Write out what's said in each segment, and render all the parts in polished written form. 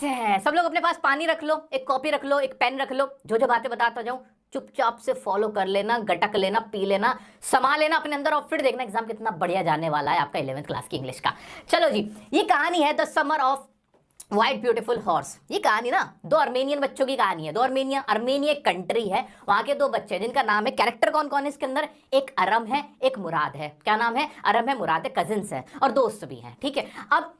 बात है। सब लोग अपने पास पानी रख लो, एक कॉपी रख लो, एक पेन रख लो, जो जो बातें बताता जाऊं चुपचाप से फॉलो कर लेना, गटक लेना, पी लेना, समा लेना अपने अंदर और फिर देखना एग्जाम कितना बढ़िया जाने वाला है आपका 11वीं क्लास की इंग्लिश का। चलो जी, ये कहानी है the summer of white beautiful horse. ये कहानी ना दो अर्मेनियन बच्चों की कहानी है। दो अर्मेनिया एक कंट्री है, वहां के दो बच्चे हैं जिनका नाम है, कैरेक्टर कौन कौन है इसके अंदर, एक अरम है, एक मुराद है। क्या नाम है? अरम है, मुराद है, कजिन्स है और दोस्त भी हैं। ठीक है, अब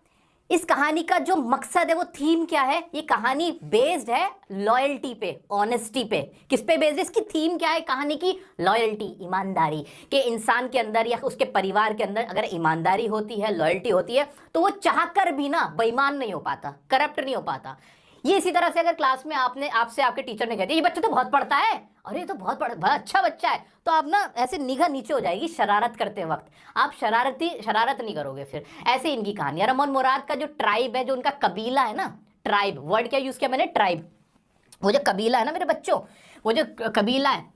इस कहानी का जो मकसद है, वो थीम क्या है, ये कहानी बेस्ड है लॉयल्टी पे, ऑनेस्टी पे। किस पे बेस्ड है? इसकी थीम क्या है कहानी की? लॉयल्टी, ईमानदारी। कि इंसान के अंदर या उसके परिवार के अंदर अगर ईमानदारी होती है, लॉयल्टी होती है, तो वो चाहकर भी ना बेईमान नहीं हो पाता, करप्ट नहीं हो पाता। ये इसी तरह से अगर क्लास में आपसे आपके टीचर ने कह दिया ये बच्चा तो बहुत पढ़ता है, अरे तो बहुत अच्छा बच्चा है, तो आप ना ऐसे निगाह नीचे हो जाएगी शरारत करते वक्त। आप शरारत नहीं करोगे फिर। ऐसे इनकी कहानी। अरम और मुराद का जो ट्राइब है, जो उनका कबीला है ना, ट्राइब वर्ड क्या यूज किया मैंने, ट्राइब। वो जो कबीला है ना मेरे बच्चों, वो जो कबीला है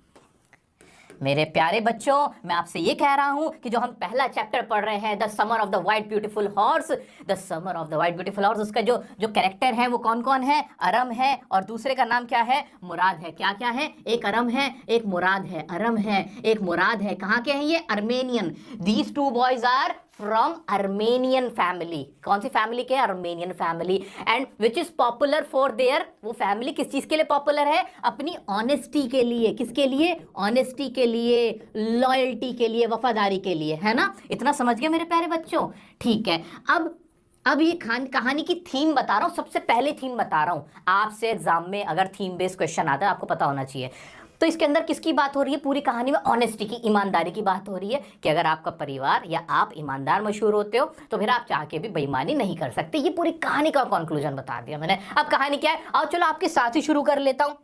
मेरे प्यारे बच्चों, मैं आपसे ये कह रहा हूं कि जो हम पहला चैप्टर पढ़ रहे हैं the summer of the white beautiful horse, the summer of the white beautiful horse, उसका जो जो कैरेक्टर है वो कौन कौन है? अरम है और दूसरे का नाम क्या है? मुराद है। क्या क्या है? एक अरम है, एक मुराद है। अरम है, एक मुराद है। कहाँ के हैं ये? Armenian. These two boys are from Armenian family. कौन सी फैमिली के? Armenian family. And which is popular for their, वो फैमिली किस चीज के लिए पॉपुलर है? अपनी ऑनेस्टी के लिए। किसके लिए? ऑनेस्टी के लिए, लॉयल्टी के लिए, वफादारी के लिए, है ना? इतना समझ गए मेरे प्यारे बच्चों? ठीक है, अब ये कहानी की थीम बता रहा हूं, सबसे पहले थीम बता रहा हूं। आपसे एग्जाम में अगर थीम बेस्ड क्वेश्चन आता है आपको पता होना चाहिए। तो इसके अंदर किसकी बात हो रही है? पूरी कहानी में ऑनेस्टी की, ईमानदारी की बात हो रही है कि अगर आपका परिवार या आप ईमानदार मशहूर होते हो तो फिर आप चाह के भी बेईमानी नहीं कर सकते। ये पूरी कहानी का कंक्लूजन बता दिया मैंने। अब कहानी क्या है, आओ चलो आपके साथ ही शुरू कर लेता हूं,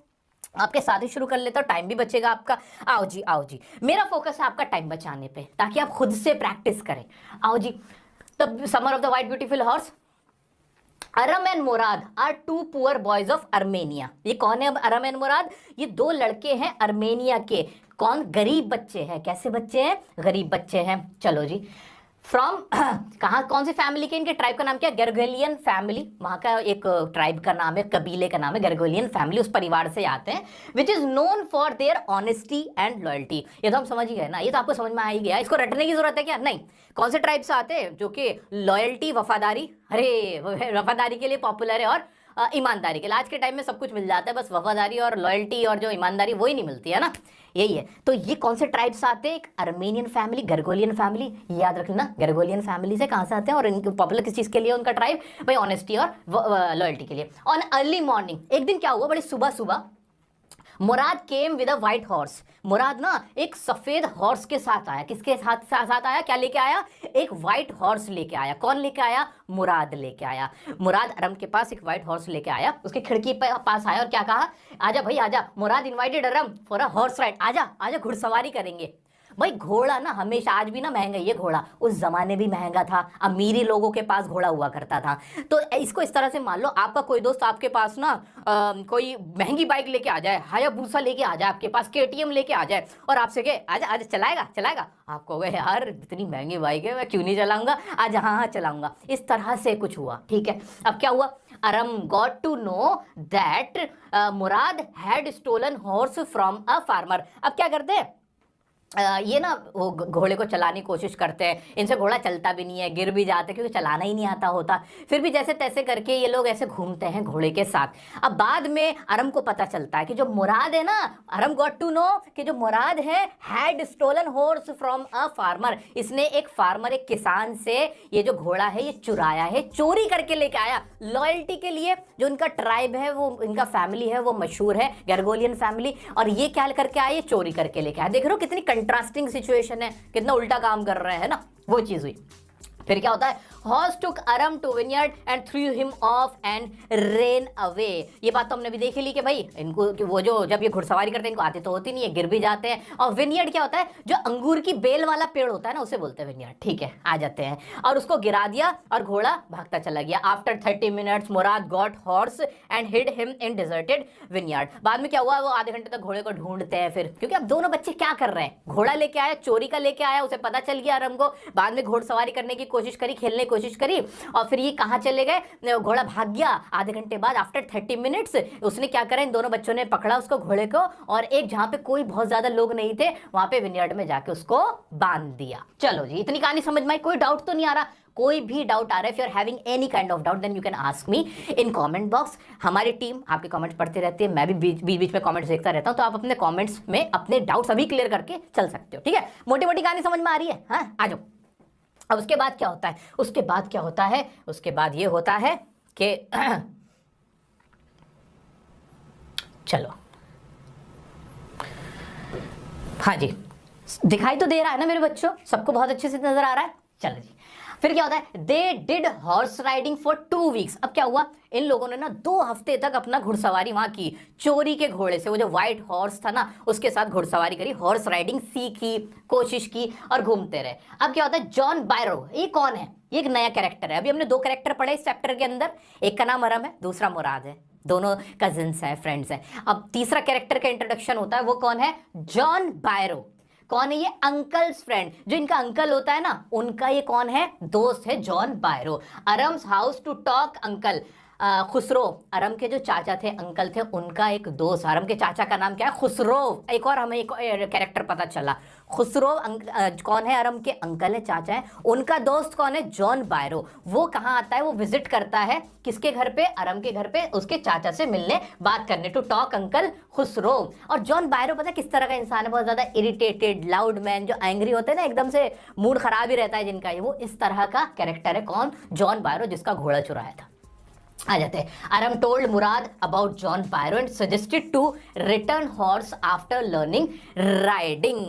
टाइम भी बचेगा आपका। आओ जी, मेरा फोकस है आपका टाइम बचाने पे, ताकि आप खुद से प्रैक्टिस करें। आओ जी, the summer of the white beautiful horse. Aram and Mourad are two poor boys of Armenia. ये कौन है अरम एंड मुराद? ये दो लड़के हैं अर्मेनिया के। कौन? गरीब बच्चे हैं। कैसे बच्चे हैं? गरीब बच्चे हैं। चलो जी, फ्रॉम कहाँ, कौन सी फैमिली के? इनके ट्राइब का नाम क्या? गेरगोलियन फैमिली। वहां का एक ट्राइब का नाम है, कबीले का नाम है गेरगोलियन फैमिली, उस परिवार से आते हैं। Which is known for their honesty and loyalty. ये तो हम समझ ही गए ना, ये तो आपको समझ में आ ही गया। इसको रटने की जरूरत है क्या? नहीं। कौन से ट्राइब से आते हैं? जो कि लॉयल्टी, वफादारी, अरे वफादारी के लिए पॉपुलर है और ईमानदारी के लिए। आज के टाइम में सब कुछ मिल जाता है, बस वफादारी और लॉयल्टी और जो ईमानदारी वही नहीं मिलती है ना, यही है। तो ये कौन से ट्राइब से आते हैं? एक अर्मेनियन फैमिली, गेरगोलियन फैमिली, याद रखना। गेरगोलियन फैमिली से कहाँ से आते हैं और इनके पॉपुलर किस चीज के लिए उनका ट्राइब? भाई ऑनेस्टी और लॉयल्टी के लिए। ऑन अर्ली मॉर्निंग, एक दिन क्या हुआ, बड़ी सुबह सुबह Mourad came with a white horse. Mourad ना एक सफेद हॉर्स के साथ आया। किसके साथ आया? क्या लेके आया? एक व्हाइट हॉर्स लेके आया। कौन लेके आया? मुराद लेके आया। मुराद अरम के पास एक व्हाइट हॉर्स लेके आया, उसके खिड़की पे पास आया और क्या कहा? आजा भाई आजा, Mourad invited Aram for a horse ride. आजा आजा, घुड़सवारी करेंगे। भाई घोड़ा ना हमेशा, आज भी ना महंगा, ये घोड़ा उस जमाने भी महंगा था, अमीरी लोगों के पास घोड़ा हुआ करता था। तो इसको इस तरह से मान लो, आपका कोई दोस्त आपके पास ना कोई महंगी बाइक लेके आ जाए, हायाबुसा लेके आ जाए आपके पास, KTM लेके आ जाए और आपसे कहे आजा आजा, चलाएगा। आप कहोगे यार इतनी महंगी बाइक है, मैं क्यों नहीं चलाऊंगा, आज हाँ चलाऊंगा। इस तरह से कुछ हुआ। ठीक है, अब क्या हुआ? Aram got to know that Mourad had stolen horse from a farmer. अब क्या करते हैं, ये ना वो घोड़े को चलाने की कोशिश करते हैं, इनसे घोड़ा चलता भी नहीं है, गिर भी जाते हैं क्योंकि चलाना ही नहीं आता होता। फिर भी जैसे तैसे करके ये लोग ऐसे घूमते हैं घोड़े के साथ। अब बाद में अरम को पता चलता है कि जो मुराद है ना, अरम गॉट टू नो कि जो मुराद है had stolen horse from a farmer, इसने एक फार्मर, एक किसान से ये जो घोड़ा है ये चुराया है, चोरी करके लेके आया। लॉयल्टी के लिए जो इनका ट्राइब है, वो इनका फैमिली है, वो मशहूर है गेरगोलियन फैमिली, और ये क्या करके आए? चोरी करके लेके आए। देख रहे हो कितनी कंट्रास्टिंग सिचुएशन है, कितना उल्टा काम कर रहे हैं ना, वो चीज हुई। फिर क्या होता है? Horse took Aram to vineyard and threw him off and ran away. ये बात तो हमने भी देखी ली कि भाई इनको कि वो जो जब ये घुड़सवारी करते हैं इनको आती तो होती नहीं है, गिर भी जाते हैं। और विनयार्ड क्या होता है? जो अंगूर की बेल वाला पेड़ होता है ना, उसे बोलते हैं विनयार्ड। ठीक है, आ जाते हैं और उसको गिरा दिया और घोड़ा भागता चला गया। After 30 minutes Mourad got horse and hid him in deserted vineyard. बाद में क्या हुआ? वो आधे घंटे तक घोड़े को ढूंढते हैं फिर, क्योंकि अब दोनों बच्चे क्या कर रहे हैं? घोड़ा लेके आया, चोरी का लेके आया, उसे पता चल गया अरम को, बाद में घोड़सवारी करने की कोशिश करी, खेलने की कोशिश करी, और फिर ये कहाँ चले गए, घोड़ा भाग गया। आधे घंटे बाद आफ्टर 30 मिनट्स उसने क्या करा, इन दोनों बच्चों ने पकड़ा उसको घोड़े को, और एक जहाँ पे कोई बहुत ज्यादा लोग नहीं थे वहां पे विनयार्ड में जाके उसको बांध दिया। चलो जी, इतनी कहानी समझ में आई? कोई डाउट तो नहीं आ रहा? कोई भी डाउट आ रहा है, if you are having any kind of doubt then you can ask me in comment box. हमारी टीम आपके कमेंट्स पढ़ते रहती है, मैं भी बीच बीच में कमेंट्स देखता रहता हूं, तो आप अपने कमेंट्स में अपने डाउट्स अभी क्लियर करके चल सकते हो, ठीक है? मोटी मोटी कहानी समझ में आ रही है? हाँ, आ जाओ। अब उसके बाद क्या होता है? उसके बाद क्या होता है? उसके बाद ये होता है कि चलो, हाँ जी, दिखाई तो दे रहा है ना मेरे बच्चों, सबको बहुत अच्छे से नजर आ रहा है? चलो जी, फिर क्या होता है? They did horse riding for 2 weeks. अब क्या हुआ, इन लोगों ने ना 2 हफ्ते तक अपना घुड़सवारी वहां की, चोरी के घोड़े से, वो जो व्हाइट हॉर्स था ना उसके साथ घुड़सवारी करी, हॉर्स राइडिंग सीखी, कोशिश की और घूमते रहे। अब क्या होता है? जॉन बायरो, ये कौन है? ये एक नया कैरेक्टर है। अभी हमने 2 कैरेक्टर पढ़े इस चैप्टर के अंदर, एक का नाम अरम है, दूसरा मुराद है, दोनों कजिन्स हैं, फ्रेंड्स हैं। अब तीसरा कैरेक्टर का इंट्रोडक्शन होता है, वो कौन है? जॉन बायरो। कौन है ये? अंकल्स फ्रेंड, जो इनका अंकल होता है ना, उनका ये कौन है? दोस्त है, John Byro. Aram's house to talk uncle, Khosrove, Aram के जो चाचा थे, अंकल थे, उनका एक दोस्त। अरम के चाचा का नाम क्या है? खुसरो। एक और हमें एक कैरेक्टर पता चला, खुसरो कौन है? अरम के अंकल है, चाचा है। उनका दोस्त कौन है? जॉन बायरो। वो कहाँ आता है? वो विजिट करता है किसके घर पे? अरम के घर पे, उसके चाचा से मिलने, बात करने, टू टॉक अंकल खुसरो। और जॉन बायरो पता है किस तरह का इंसान है? बहुत ज्यादा इरिटेटेड, लाउड मैन, जो एंग्री होते हैं ना, एकदम से मूड खराब ही रहता है जिनका, वो इस तरह का कैरेक्टर है। कौन? जॉन बायरो, जिसका घोड़ा चुराया था। आ जाते हैं। Aram told Mourad about John Byro and suggested to return horse after learning riding.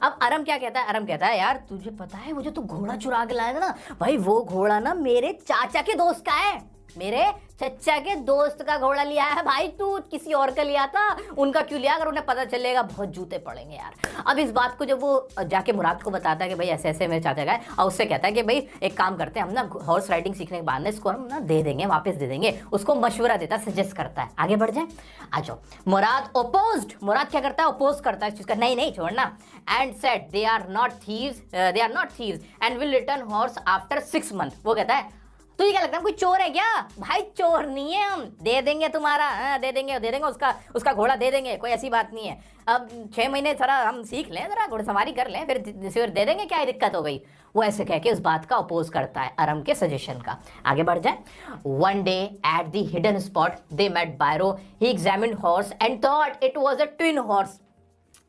अब अरम क्या कहता है? अरम कहता है, यार तुझे पता है वो जो तू घोड़ा चुरा के लाया था ना भाई, वो घोड़ा ना मेरे चाचा के दोस्त का है, मेरे चचा के दोस्त का घोड़ा लिया है भाई, तू किसी और का लिया था, उनका क्यों लिया? अगर उन्हें पता चलेगा बहुत जूते पड़ेंगे यार। अब इस बात को जब वो जाके मुराद को बताता है कि भाई ऐसे ऐसे मेरे चाचा का है, और उससे कहता है कि भाई एक काम करते हैं, हम ना हॉर्स राइडिंग सीखने के बाद ना इसको हम ना दे देंगे, वापस दे देंगे। उसको मशवरा देता, सजेस्ट करता है, आगे बढ़ जाए। आ जाओ। मुराद ओपोज्ड, मुराद क्या करता है? अपोज करता है इस चीज का, नहीं नहीं छोड़ना। And said they are not thieves and will return horse after 6 month. वो कहता है तुझे क्या लगता है कोई चोर है क्या? भाई चोर नहीं है, हम दे देंगे तुम्हारा, दे देंगे उसका घोड़ा दे देंगे, कोई ऐसी बात नहीं है। अब 6 महीने जरा हम सीख लें, जरा घोड़सवारी कर लें, फिर दे देंगे, क्या दिक्कत हो गई? वो ऐसे कह के उस बात का अपोज करता है, अरम के सजेशन का। आगे बढ़ जाए। One day at the hidden spot they met Byro, he examined horse and thought it was a twin horse.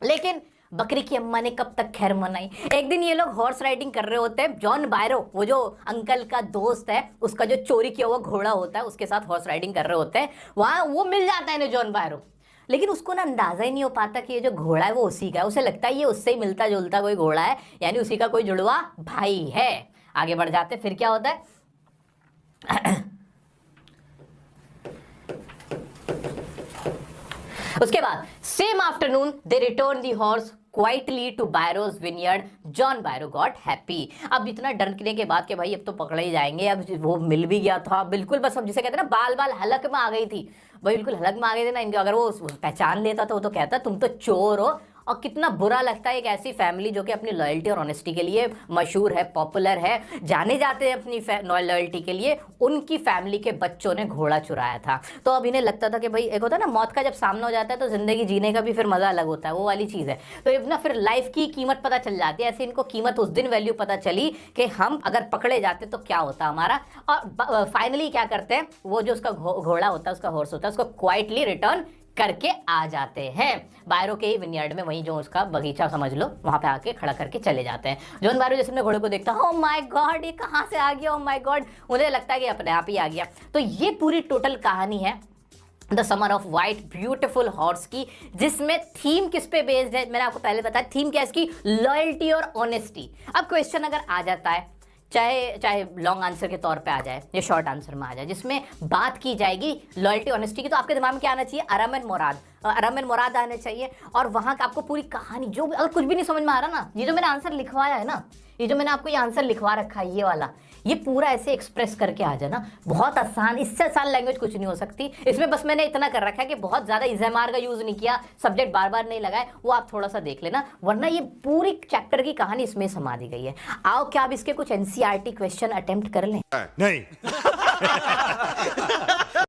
लेकिन बकरी की अम्मा ने कब तक खैर मनाई। एक दिन ये लोग हॉर्स राइडिंग कर रहे होते हैं, जॉन बायरो, वो जो अंकल का दोस्त है, उसका जो चोरी किया हुआ घोड़ा होता है, उसके साथ हॉर्स राइडिंग कर रहे होते हैं, वहां वो मिल जाता है ना जॉन बायरो। लेकिन उसको ना अंदाजा ही नहीं हो पाता कि ये जो घोड़ा है वो उसी का है। उसे लगता है ये उससे ही मिलता जुलता कोई घोड़ा है, यानी उसी का कोई जुड़वा भाई है। आगे बढ़ जाते, फिर क्या होता है? उसके बाद same afternoon they return the horse quietly to Byro's vineyard, John Byro got happy. अब इतना डरने के बाद कि भाई अब तो पकड़े ही जाएंगे, अब वो मिल भी गया था बिल्कुल, बस अब जिसे कहते हैं ना बाल बाल हलक में आ गई थी भाई, बिल्कुल हलक में आ गए थे ना इनके। अगर वो पहचान लेता तो वो तो कहता तुम तो चोर हो। और कितना बुरा लगता है एक ऐसी फैमिली जो कि अपनी लॉयल्टी और ऑनेस्टी के लिए मशहूर है, पॉपुलर है, जाने जाते हैं अपनी लॉयल्टी के लिए, उनकी फैमिली के बच्चों ने घोड़ा चुराया था। तो अब इन्हें लगता था कि भाई एक होता है ना मौत का जब सामना हो जाता है तो जिंदगी जीने का भी फिर मजा अलग होता है, वो वाली चीज़ है। तो अब ना फिर लाइफ की कीमत पता चल जाती है। ऐसे इनको कीमत उस दिन वैल्यू पता चली कि हम अगर पकड़े जाते तो क्या होता हमारा। और फाइनली क्या करते हैं, वो जो उसका घोड़ा होता है, उसका हॉर्स होता है, उसको क्वाइटली रिटर्न करके आ जाते हैं बायरो के ही विनयार्ड में, वहीं जो उसका बगीचा समझ लो, वहां पे आके खड़ा करके चले जाते हैं। जॉन बायरो जैसे अपने घोड़े को देखता है, ओह माय गॉड ये कहां से आ गया, ओह माय गॉड, मुझे लगता है कि अपने आप ही आ गया। तो ये पूरी टोटल कहानी है the summer of white beautiful horse की, जिसमें थीम किस पे बेस्ड है? मैंने आपको पहले बताया थीम क्या है इसकी, लॉयल्टी और ऑनेस्टी। अब क्वेश्चन अगर आ जाता है, चाहे लॉन्ग आंसर के तौर पे आ जाए या शॉर्ट आंसर में आ जाए, जिसमें बात की जाएगी लॉयल्टी ऑनेस्टी की, तो आपके दिमाग में क्या आना चाहिए? अरम एंड मुराद आने चाहिए। और वहां का आपको पूरी कहानी, जो अगर कुछ भी नहीं समझ में आ रहा ना, ये जो मैंने आंसर लिखवाया है ना, ये जो मैंने आपको ये आंसर लिखवा रखा है, ये वाला, ये पूरा ऐसे एक्सप्रेस करके आ जाना, बहुत आसान, इससे आसान लैंग्वेज कुछ नहीं हो सकती। इसमें बस मैंने इतना कर रखा है कि बहुत ज्यादा इज़ेमार का यूज नहीं किया, सब्जेक्ट बार बार नहीं लगाए, वो आप थोड़ा सा देख लेना, वरना ये पूरी चैप्टर की कहानी इसमें समा दी गई है। आओ क्या आप इसके कुछ एनसीईआरटी क्वेश्चन अटेम्प्ट कर लें? नहीं